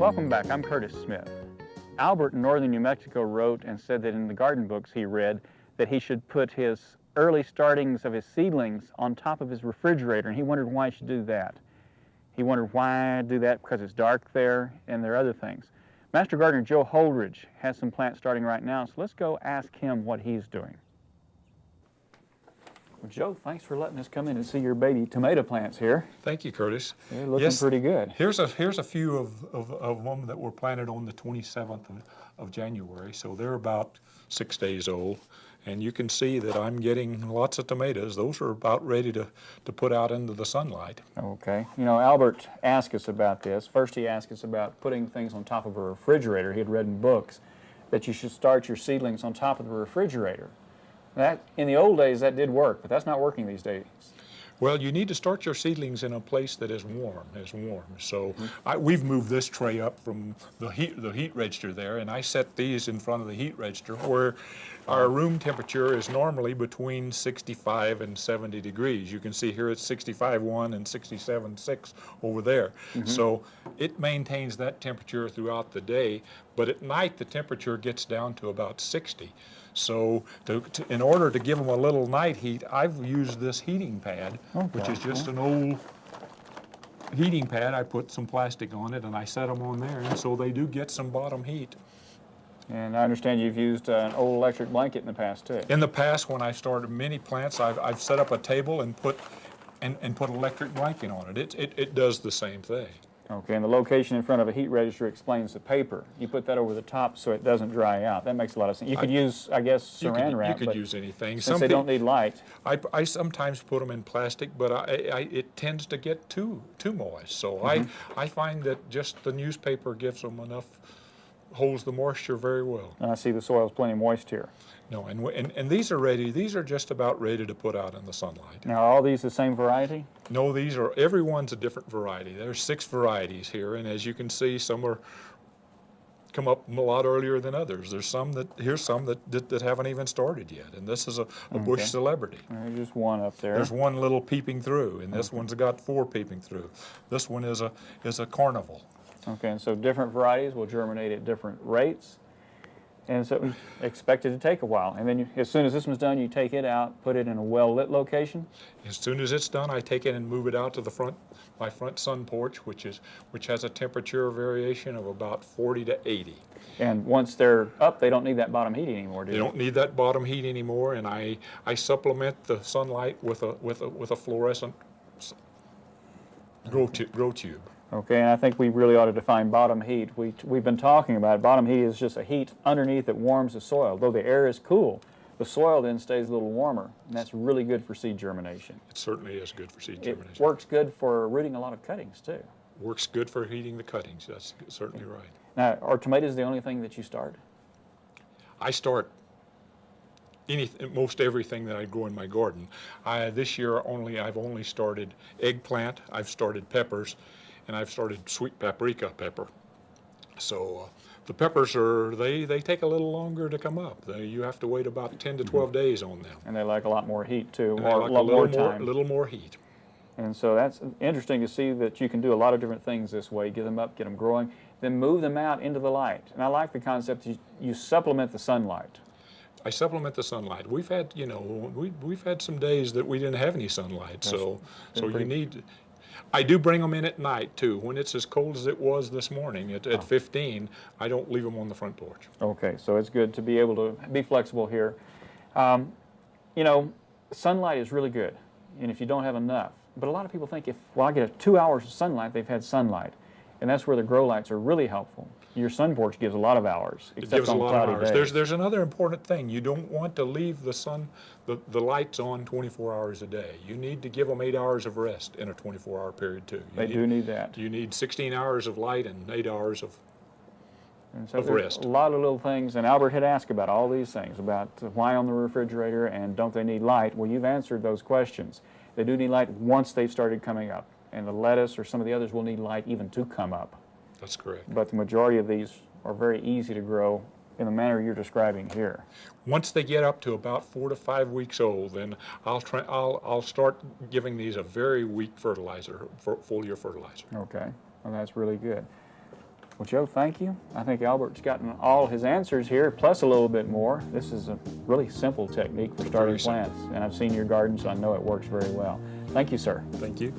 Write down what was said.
Welcome back. I'm Curtis Smith. Albert in northern New Mexico wrote and said that in the garden books he read that he should put his early startings of his seedlings on top of his refrigerator, and he wondered why he should do that. He wondered why do that because it's dark there, and there are other things. Master Gardener Joe Holdridge has some plants starting right now, so let's go ask him what he's doing. Well, Joe, thanks for letting us come in and see your baby tomato plants here. Thank you, Curtis. They're looking pretty good. Here's a few of them that were planted on the 27th of January, so they're about 6 days old. And you can see that I'm getting lots of tomatoes. Those are about ready to put out into the sunlight. Okay. You know, Albert asked us about this. First he asked us about putting things on top of a refrigerator. He had read in books that you should start your seedlings on top of the refrigerator. That, in the old days, that did work, but that's not working these days. Well, you need to start your seedlings in a place that is warm. So we've moved this tray up from the heat register there, and I set these in front of the heat register where our room temperature is normally between 65 and 70 degrees. You can see here it's 65.1 and 67.6 over there. So it maintains that temperature throughout the day, but at night the temperature gets down to about 60. So in order to give them a little night heat, I've used this heating pad, which is just an old heating pad. I put some plastic on it and I set them on there, and so they do get some bottom heat. And I understand you've used an old electric blanket in the past too. In the past, when I started many plants, I've set up a table and put electric blanket on it. It does the same thing. Okay, and the location in front of a heat register explains the paper. You put that over the top so it doesn't dry out. That makes a lot of sense. You could use, I guess, saran wrap. You could use anything. Since they don't need light. I sometimes put them in plastic, but it tends to get too moist. So I find that just the newspaper gives them enough, holds the moisture very well. And I see the soil's plenty moist here. No, and these are ready. These are just about ready to put out in the sunlight. Now, are all these the same variety? No, every one's a different variety. There's 6 varieties here, and as you can see, some are come up a lot earlier than others. Here's some that haven't even started yet, and this is a bush celebrity. There's just one up there. There's one little peeping through, and this one's got 4 peeping through. This one is a carnival. Okay, and so different varieties will germinate at different rates. And so we expect it to take a while. And then as soon as this one's done, you take it out, put it in a well-lit location? As soon as it's done, I take it and move it out to my front sun porch, which has a temperature variation of about 40 to 80. And once they're up, they don't need that bottom heat anymore, do they? They don't need that bottom heat anymore, and I supplement the sunlight with a fluorescent grow tube. Okay, and I think we really ought to define bottom heat. We've been talking about it. Bottom heat is just a heat underneath that warms the soil. Though the air is cool, the soil then stays a little warmer, and that's really good for seed germination. It certainly is good for seed germination. It works good for rooting a lot of cuttings, too. Works good for heating the cuttings. That's certainly right. Now, are tomatoes the only thing that you start? I start most everything that I grow in my garden. This year I've only started eggplant, I've started peppers, and I've started sweet paprika pepper. So the peppers they take a little longer to come up. You have to wait about 10 to 12 days on them. And they like a lot more heat too, and or like a lot more time. A little more heat. And so that's interesting to see that you can do a lot of different things this way. Get them up, get them growing, then move them out into the light. And I like the concept you supplement the sunlight. I supplement the sunlight. We've had, we've had some days that we didn't have any sunlight. So you need. I do bring them in at night too. When it's as cold as it was this morning at 15, I don't leave them on the front porch. Okay, so it's good to be able to be flexible here. Sunlight is really good, and if you don't have enough, but a lot of people think I get 2 hours of sunlight, they've had sunlight, and that's where the grow lights are really helpful. Your sun porch gives a lot of hours, except on cloudy days. There's another important thing. You don't want to leave the sun, the lights on 24 hours a day. You need to give them 8 hours of rest in a 24-hour period too. They do need that. You need 16 hours of light and 8 hours of rest. A lot of little things, and Albert had asked about all these things, about why on the refrigerator and don't they need light. Well, you've answered those questions. They do need light once they've started coming up, and the lettuce or some of the others will need light even to come up. That's correct. But the majority of these are very easy to grow in the manner you're describing here. Once they get up to about 4 to 5 weeks old, then I'll start giving these a very weak fertilizer, foliar fertilizer. Okay, well that's really good. Well, Joe, thank you. I think Albert's gotten all his answers here, plus a little bit more. This is a really simple technique for starting plants, and I've seen your garden, so I know it works very well. Thank you, sir. Thank you.